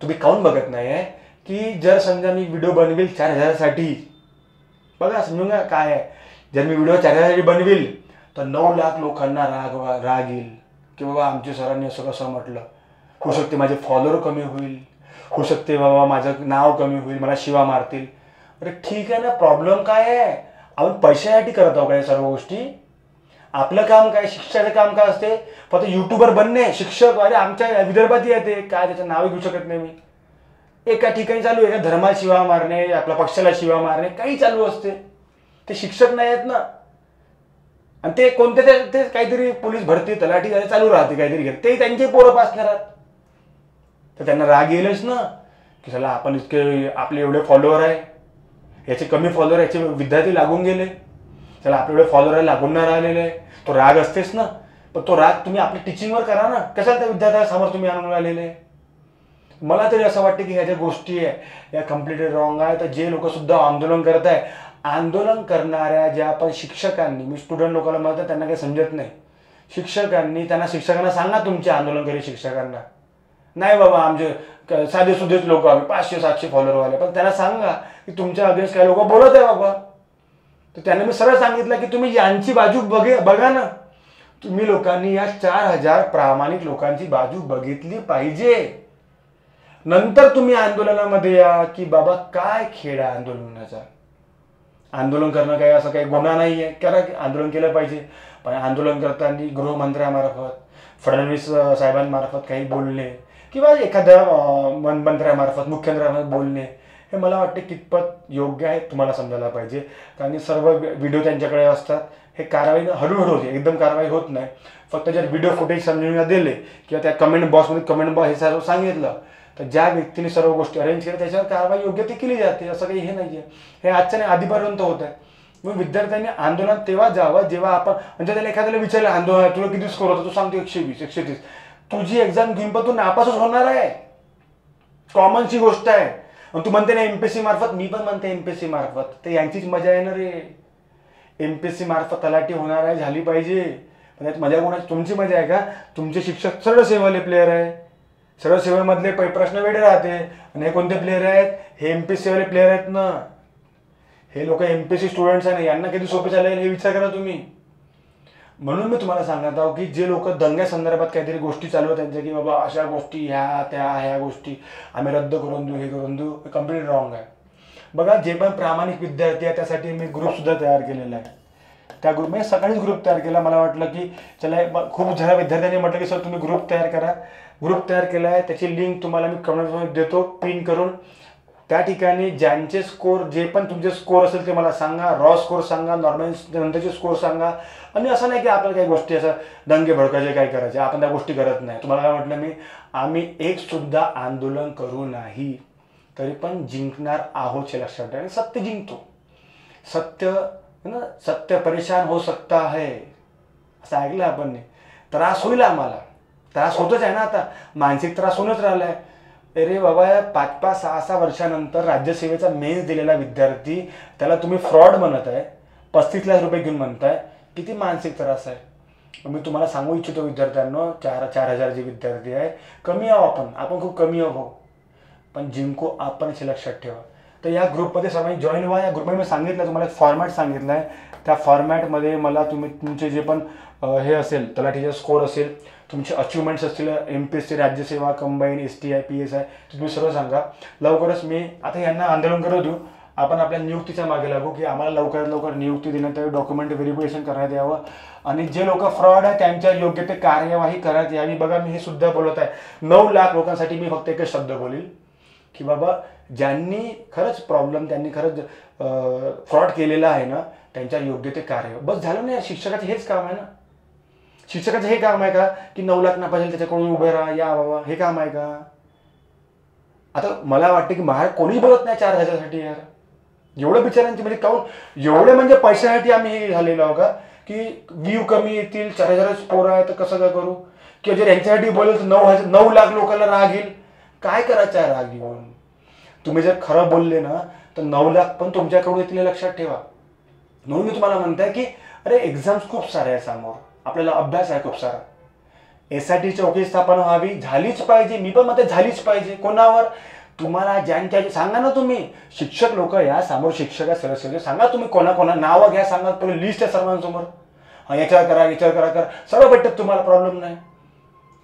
तुम्ही काहून बघत नाही आहे की जर समजा मी व्हिडिओ बनवेल 4000 साठी, बघा समजून काय आहे, जर मी व्हिडिओ 4000 साठी बनवेल तर 9 लाख लोकांना राग येईल की बाबा आमच्या सरांनी असं कसं म्हटलं. होऊ शकते माझे फॉलोअर कमी होईल, होऊ शकते बाबा माझं नाव कमी होईल, मला शिवा मारतील. अरे ठीक आहे ना, प्रॉब्लेम काय आहे? आपण पैशासाठी करत आहोत काय सर्व गोष्टी? आपलं काम काय, शिक्षकाचं काम काय असते? फक्त युट्यूबर बनणे. शिक्षक अरे आमच्या विदर्भात येते काय, त्याचं नाव घेऊ शकत नाही मी. एका ठिकाणी चालू आहे धर्माला शिवा मारणे, आपल्या पक्षाला शिवा मारणे, काही चालू असते. ते शिक्षक नाही आहेत ना. आणि ते कोणते ते काहीतरी पोलीस भरती तलाठी चालू राहते काहीतरी घेत, ते त्यांचे पोरं पास करत. तर त्यांना राग येईलच ना की चला आपण इतके आपले एवढे फॉलोअर आहे, याचे कमी फॉलोअर, याचे विद्यार्थी लागून गेले, चला आपले एवढे फॉलोअर लागून नाही राहिलेले आहे. तो राग असतेच ना. पण तो राग तुम्ही आपल्या टीचिंगवर करा ना. कशाला त्या विद्यार्थ्यासमोर तुम्ही आणून राहिलेले? मला तरी असं वाटतं की ह्या ज्या गोष्टी आहे या कम्प्लिटली रॉंग आहे. तर जे लोक सुद्धा आंदोलन करत आहे, आंदोलन करणाऱ्या ज्या पण शिक्षकांनी, मी स्टुडंट लोकांना म्हणतो त्यांना काही समजत नाही, शिक्षकांना सांगा तुमच्या आंदोलनकारी शिक्षकांना, नाही बाबा आमचे साधे सुधेच लोक आम्ही 500-700 फॉलोअरवाले, पण त्यांना सांगा की तुमच्या अगेन्स्ट काही लोक बोलत आहे बाबा. तर त्यांना मी सरळ सांगितलं की तुम्ही यांची बाजू बघा ना. तुम्ही लोकांनी या 4000 प्रामाणिक लोकांची बाजू बघितली पाहिजे. नंतर तुम्ही आंदोलनामध्ये या की बाबा काय खेळ आहे आंदोलनाचा. आंदोलन करणं काही असं काही गुन्हा नाही आहे, करा आंदोलन केलं पाहिजे. पण आंदोलन करताना गृहमंत्र्यामार्फत, फडणवीस साहेबांमार्फत काही बोलणे, किंवा एखाद्या मंत्र्यामार्फत मुख्यमंत्र्यामार्फत बोलणे, हे मला वाटते कितपत योग्य आहे तुम्हाला समजायला पाहिजे. कारण सर्व व्हिडिओ त्यांच्याकडे असतात. हे कारवाई हळूहळू होते, एकदम कारवाई होत नाही. फक्त जर व्हिडिओ फुटेज समजून दिले किंवा त्या कमेंट बॉक्समध्ये हे सर्व सांगितलं, तर ज्या व्यक्तीने सर्व गोष्टी अरेंज केल्या त्याच्यावर कारवाई योग्य ती केली जाते. असं काही हे नाही आहे. हे आजच्या नाही आधीपर्यंत होत आहे. मग विद्यार्थ्यांनी आंदोलनात तेव्हा जावं जेव्हा आपण, म्हणजे त्याला एखाद्याला विचारलं आंदोलन तुला किती स्कोर होता, तू सांगतो 120 130, तुझी एक्झाम घेऊन पण तू नापासच होणार आहे. कॉमनची गोष्ट आहे. आणि तू म्हणते ना एमपीएससी मार्फत, मी पण म्हणते एमपीएससी मार्फत, तर यांचीच मजा येणार आहे. एमपीएससी मार्फत तलाठी होणार आहे, झाली पाहिजे. पण मजा कोणाची, तुमची मजा आहे का? तुमचे शिक्षक सरळ सेवाले प्लेयर आहे. सरळ सेवेमधले प्रश्न वेगळे राहते. आणि हे कोणते प्लेयर आहेत? हे एमपीएससी वाले प्लेयर आहेत ना. हे लोक एमपीएससी स्टुडंट्स आहे, यांना किती सोपे चालेल हे विचार करा तुम्ही. म्हणून मी तुम्हाला सांगत आहो की जे लोक दंग्या संदर्भात काहीतरी गोष्टी चालू त्यांच्या, की बाबा अशा गोष्टी ह्या गोष्टी आम्ही रद्द करून देऊ, हे करून देऊ, हे कम्प्लीट रॉंग आहे. बघा, जे पण प्रामाणिक विद्यार्थी आहे त्यासाठी मी ग्रुपसुद्धा तयार केलेला आहे. त्या ग्रुप मी सकाळीच ग्रुप तयार केला. मला वाटलं की चला, खूप जरा विद्यार्थ्यांनी म्हटलं की सर तुम्ही ग्रुप तयार करा. ग्रुप तयार केला आहे, त्याची लिंक तुम्हाला मी कमेंटमध्ये देतो पिन करून. त्या ठिकाणी ज्यांचे स्कोर, जे पण तुमचे स्कोर असेल ते मला सांगा. रॉ स्कोर सांगा, नॉर्मल नंतरचे स्कोर सांगा. आणि असं नाही की आपल्याला काही गोष्टी असं दंगे भडकायचे काय करायचे, आपण त्या गोष्टी करत नाही. तुम्हाला काय म्हटलं मी, आम्ही एक सुद्धा आंदोलन करू नाही, तरी पण जिंकणार आहोत हे लक्षात ठेवा. आणि सत्य जिंकतो. सत्य ना, सत्य परेशान हो सकता है, असं ऐकलं आपण. त्रास होईल आम्हाला, त्रास होतच आहे ना. आता मानसिक त्रास होऊनच राहिलाय. अरे बाबा, 5-5, 6-6 वर्षानंतर राज्यसेवेचा मेन्स दिलेला विद्यार्थी, त्याला तुम्ही फ्रॉड म्हणत आहे, 35 लाख रुपये घेऊन म्हणताय. किती मानसिक त्रास आहे. मी तुम्हाला सांगू इच्छितो विद्यार्थ्यांना, 4,000 जे विद्यार्थी आहे, कमी आहो आपण खूप कमी आहो, पण जिंकू आपण हे लक्षात ठेवा. तर या ग्रुपमध्ये सर्वांनी जॉईन व्हा. या ग्रुपमध्ये मी सांगितलं तुम्हाला एक फॉर्मॅट सांगितलं आहे. त्या फॉर्मॅटमध्ये मला तुमचे जे पण हे असेल, तलाठीचा स्कोर असेल, तुमचे अचिव्हमेंट्स असतील, एमपीएससी, राज्यसेवा, कंबाईन, STI, PSI, तुम्ही सर्व सांगा. लवकरच मी आता यांना आंदोलन करू देऊ. आपण आपल्या नियुक्तीच्या मागे लागू, की आम्हाला लवकरात लवकर नियुक्ती देण्यात यावी, डॉक्युमेंट व्हेरिफिकेशन करण्यात यावं, आणि जे लोक फ्रॉड आहे त्यांच्या योग्य ते कार्यवाही करण्यात यावी. बघा, मी हे सुद्धा बोलत आहे. 9 लाख लोकांसाठी मी फक्त एकच शब्द बोलेल, की बाबा ज्यांनी खरंच प्रॉब्लेम, त्यांनी खरंच फ्रॉड केलेला आहे ना, त्यांच्या योग्य ते कार्य. बस झालं नाही. शिक्षकाचं हेच काम आहे ना. शिक्षकाचं हे काम आहे का की 9 लाख नापास झाले त्याच्याकडून उभे राहा, या बाबा, हे काम आहे का? आता मला वाटतं की महाराज कोणीच बोलत नाही 4,000 साठी. यार, एवढं बिचारांची म्हणजे काऊन एवढे, म्हणजे पैशासाठी आम्ही हे झालेलो आहो का, की व्ह्यू कमी येतील, 4,000 पोरं आहे तर कसं काय करू? किंवा जर यांच्यासाठी बोललं तर 9 लाख लोकांना राग येईल. काय करायचं आहे राग येऊन? तुम्ही जर खरं बोलले ना तर 9 लाख पण तुमच्याकडून येतील, लक्षात ठेवा. म्हणून मी तुम्हाला म्हणताय की अरे एक्झाम्स खूप सारे आहे समोर, आपल्याला अभ्यास आहे खूप सारा. SIT चौकी स्थापना व्हावी, झालीच पाहिजे. मी पण म्हणते झालीच पाहिजे. कोणावर? तुम्हाला ज्यांच्या सांगा ना तुम्ही. शिक्षक लोक या समोर, शिक्षक सदस्य सांगा तुम्ही, कोणा नावं घ्या, सांगा. तुम्ही लिस्ट आहे सर्वांसमोर. हा, याच्यावर करा, सर्व भेटतात तुम्हाला, प्रॉब्लेम नाही.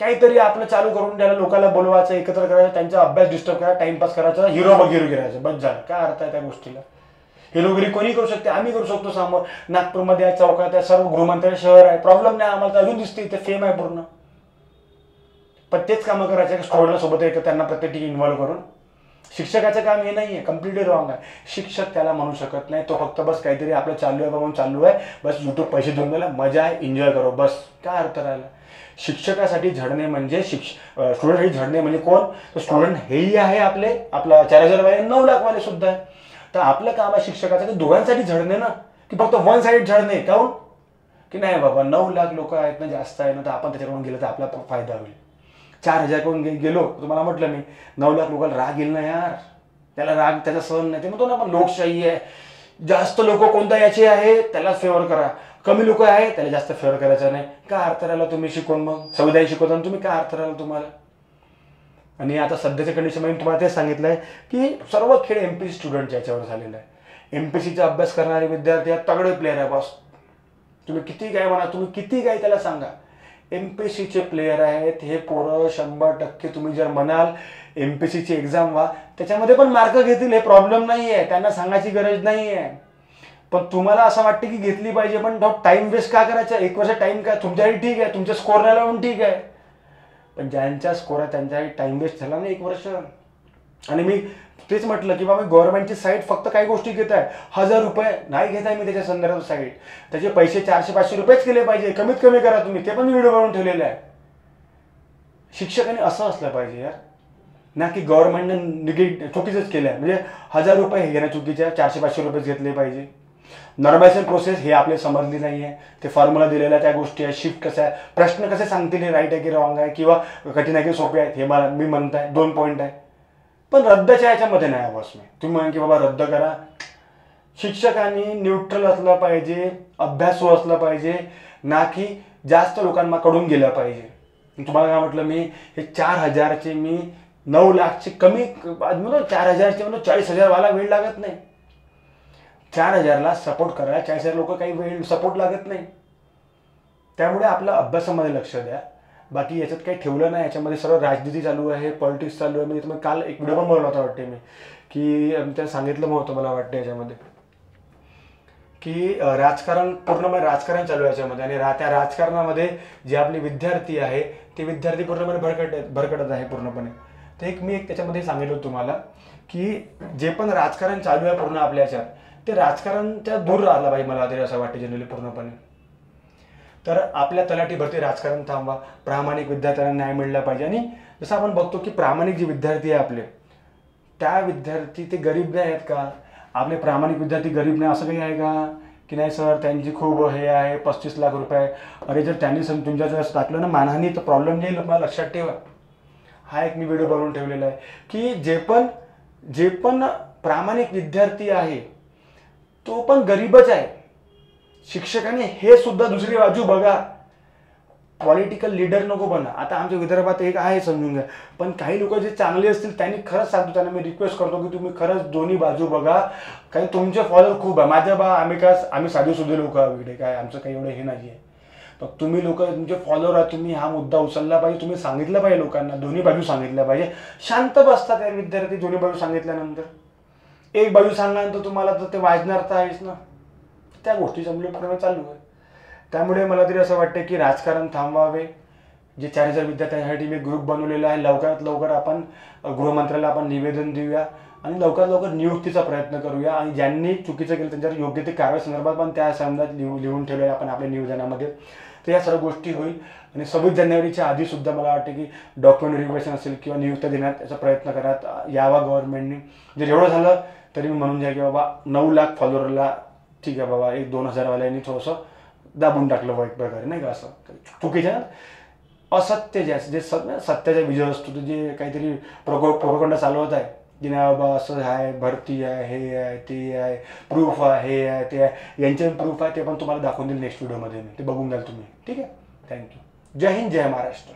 काहीतरी आपलं चालू करून द्यायला, लोकांना बोलवायचं, एकत्र करायचं, त्यांचा अभ्यास डिस्टर्ब करायचा, टाइमपास करायचा, हिरो गिरायचं, बस झालं. काय अर्थ आहे त्या गोष्टीला? हिरोगिरी कोणी करू शकते, आम्ही करू शकतो. समोर नागपूरमध्ये आहे, चौकात आहे, सर्व गृहमंत्री शहर आहे, प्रॉब्लेम नाही आम्हाला. अजून दिसते इथे फेम आहे पूर्ण. पण तेच कामं करायचे स्टुडंटला सोबत एक त्यांना प्रत्येक ठिकाणी इन्व्हॉल्व करून. शिक्षकाचं काम हे नाही आहे, कम्प्लिटली रॉंग आहे. शिक्षक त्याला म्हणू शकत नाही. तो फक्त बस काहीतरी आपलं चालू आहे म्हणून चालू आहे, बस यूट्यूब पैसे देऊन द्यायला, मजा आहे, एन्जॉय करो, बस. काय अर्थ राहिला? शिक्षकासाठी झडणे म्हणजे स्टुडंटसाठी झडणे म्हणजे कोण? तर स्टुडंट हेही आहे आपला 4,000 वाले, 9 लाख वाले सुद्धा आहे. तर आपलं काम आहे शिक्षकाचं की दोघांसाठी झडणे ना, की फक्त वन साइड झडणे. काऊन? की नाही बाबा, 9 लाख लोक आहेत ना, जास्त आहे ना, तर आपण त्याच्याकडून गेलं तर आपला फायदा होईल. 4,000 कडून गेलो, तुम्हाला म्हटलं मी, 9 लाख लोकांना राग येईल ना यार. त्याला राग, त्याचा सहन नाही. ते म्हणतो ना आपण, लोकशाही आहे, जास्त लोक कोणता याचे आहे त्याला फेवर करा, कमी लोक आहे त्याला जास्त फेवर करायचं नाही. काय अर्थ राहिला तुम्ही शिकवून? मग संविधान शिकवताना तुम्ही काय अर्थ राहिला तुम्हाला? आणि आता सध्याच्या कंडिशनमध्ये तुम्हाला तेच सांगितलं आहे की सर्व खेळ MPSC स्टुडंट याच्यावर झालेला आहे. MPSCचा अभ्यास करणारे विद्यार्थी तगडे प्लेयर आहे बॉस. तुम्ही किती काय म्हणा, तुम्ही किती काय त्याला सांगा, MPSCचे प्लेयर आहेत हे पोरं. 100% तुम्ही जर म्हणाल MPSCची एक्झाम व्हा, त्याच्यामध्ये पण मार्क घेतील, हे प्रॉब्लेम नाही आहे, त्यांना सांगायची गरज नाही आहे. पण तुम्हाला असं वाटतं की घेतली पाहिजे, पण टाइम वेस्ट का करायचा? 1 वर्ष टाइम काय तुमच्यासाठी ठीक आहे, तुमच्या स्कोर नाही लावून ठीक आहे, पण ज्यांच्या स्कोर आहे त्यांचा टाइम वेस्ट झाला ना 1 वर्ष. आणि मी तेच म्हटलं की बाबा गव्हर्नमेंटची साईट फक्त काही गोष्टी घेत आहे, 1000 रुपये नाही घेत आहे मी त्याच्या संदर्भात साईट, त्याचे पैसे 400-500 रुपयेच केले पाहिजे, कमीत कमी करा तुम्ही, ते पण व्हिडिओ बनवून ठेवलेले आहे. शिक्षकांनी असं असलं पाहिजे यार, ना की गव्हर्नमेंटने चुकीचंच केलं आहे. म्हणजे 1000 रुपये हे घेणं चुकीच्या, 400-500 रुपये घेतले पाहिजे. नॉर्मलायझेशन प्रोसेस हे आपले समजली नाही आहे. ते फॉर्म्युला दिलेला आहे, त्या गोष्टी आहे, शिफ्ट कसं आहे, प्रश्न कसे सांगतील हे राईट आहे की रॉंग आहे, किंवा कठीण आहे की सोपे आहेत, हे मला मी म्हणताय 2 पॉईंट आहे. पण रद्दच्या याच्यामध्ये नाही बस मी तुम्ही म्हणा की बाबा रद्द करा. शिक्षकांनी न्यूट्रल असलं पाहिजे, अभ्यासू असलं पाहिजे, ना की जास्त लोकांकडून गेलं पाहिजे. तुम्हाला काय म्हटलं मी, हे 4000चे मी 9 लाखचे कमी म्हणून 4000चे म्हणून 40,000 वाला वेळ लागत नाही. 4000ला सपोर्ट करायला 40,000 लोक काही वेळ सपोर्ट लागत नाही. त्यामुळे आपलं अभ्यासामध्ये लक्ष द्या. बाकी याच्यात काही ठेवलं नाही, याच्यामध्ये सर्व राजनीती चालू आहे, पॉलिटिक्स चालू आहे. म्हणजे काल एक व्हिडिओ पण बनवला होता वाटते मी, की त्या सांगितलं होतं मला वाटतं याच्यामध्ये, की राजकारण पूर्णपणे राजकारण चालू आहे याच्यामध्ये. आणि त्या राजकारणामध्ये जे आपले विद्यार्थी आहे ते विद्यार्थी पूर्णपणे भरकटत आहे पूर्णपणे. तर मी त्याच्यामध्ये सांगितलं तुम्हाला की जे पण राजकारण चालू आहे पूर्ण आपल्या याच्यात, ते राजकारण त्या दूर राहिलं पाहिजे मला तरी असं वाटतं जनरली पूर्णपणे. तर आपल्या तलाठी भरती राजकारण थांबवा, प्रामाणिक विद्यार्थ्यांना न्याय मिळला पाहिजे. आणि जसं आपण बघतो की प्रामाणिक जे विद्यार्थी आहे आपले, त्या विद्यार्थी ते गरीब नाही आहेत का? आपले प्रामाणिक विद्यार्थी गरीब नाही असं काही आहे का? की नाही सर त्यांची खूप हे आहे 35 लाख रुपये. अरे जर त्यांनी तुमच्या जर टाकलं ना मानहानी तर प्रॉब्लेम येईल, मला लक्षात ठेवा. हा एक मी व्हिडिओ बनवून ठेवलेला आहे की जे पण प्रामाणिक विद्यार्थी आहे तो पण गरीबच आहे. शिक्षकाने हे सुद्धा दुसरी बाजू बघा. पॉलिटिकल लीडर नको बना. आता आमच्या विदर्भात एक आहे समजून घ्या, पण काही लोक जे चांगले असतील त्यांनी खरंच सांगतो, त्यांना मी रिक्वेस्ट करतो की तुम्ही खरंच दोन्ही बाजू बघा. काही तुमचे फॉलोअर खूप आहे, आम्ही साधे सुधे लोक इकडे, काय आमचं काही एवढं हे नाही आहे. पण तुम्ही लोक तुमचे फॉलोअर आहे, तुम्ही हा मुद्दा उचलला पाहिजे, तुम्ही सांगितलं पाहिजे लोकांना, दोन्ही बाजू सांगितल्या पाहिजे. शांत बसतात त्या विद्यार्थी दोन्ही बाजू सांगितल्यानंतर. एक बाजू सांगल्यानंतर तुम्हाला तर ते वाजणार तर आहेच ना. त्या गोष्टी समजून चालू आहे. त्यामुळे मला तरी असं वाटतं की राजकारण थांबवावे. जे 4000 विद्यार्थ्यांसाठी मी ग्रुप बनवलेला आहे, लवकरात लवकर आपण गृहमंत्र्याला आपण निवेदन देऊया आणि लवकरात लवकर नियुक्तीचा प्रयत्न करूया. आणि ज्यांनी चुकीचं केलं त्यांच्यावर योग्य ते कारवाई संदर्भात पण त्या संदर्भात लिहून ठेवलं आहे आपण आपल्या नियोजनामध्ये. तर या सर्व गोष्टी होईल. आणि 26 जानेवारीच्या आधीसुद्धा मला वाटतं की डॉक्युमेंट व्हेरिफिकेशन असेल किंवा नियुक्त्या देण्यात याचा प्रयत्न करण्यात यावा गव्हर्नमेंटने. जर एवढं झालं तरी मी म्हणून जाईल की बाबा 9 लाख फॉलोअरला ठीक आहे बाबा, 1-2 वाल्यांनी थोडंसं दाबून टाकलं वाईट प्रकारे, नाही का? असं चुकीच्या असत्य जे सत्याचा विजय असतो, तो जे काहीतरी प्रोपगंडा चालवत आहे की नाही बाबा असं आहे, भरती आहे, हे आहे, ते आहे, प्रूफ आहे, हे आहे, ते आहे, यांचे प्रूफ आहे, ते पण तुम्हाला दाखवून देईल नेक्स्ट व्हिडिओमध्ये. ते बघून घ्याल तुम्ही. ठीक आहे. थँक्यू. जय हिंद, जय महाराष्ट्र.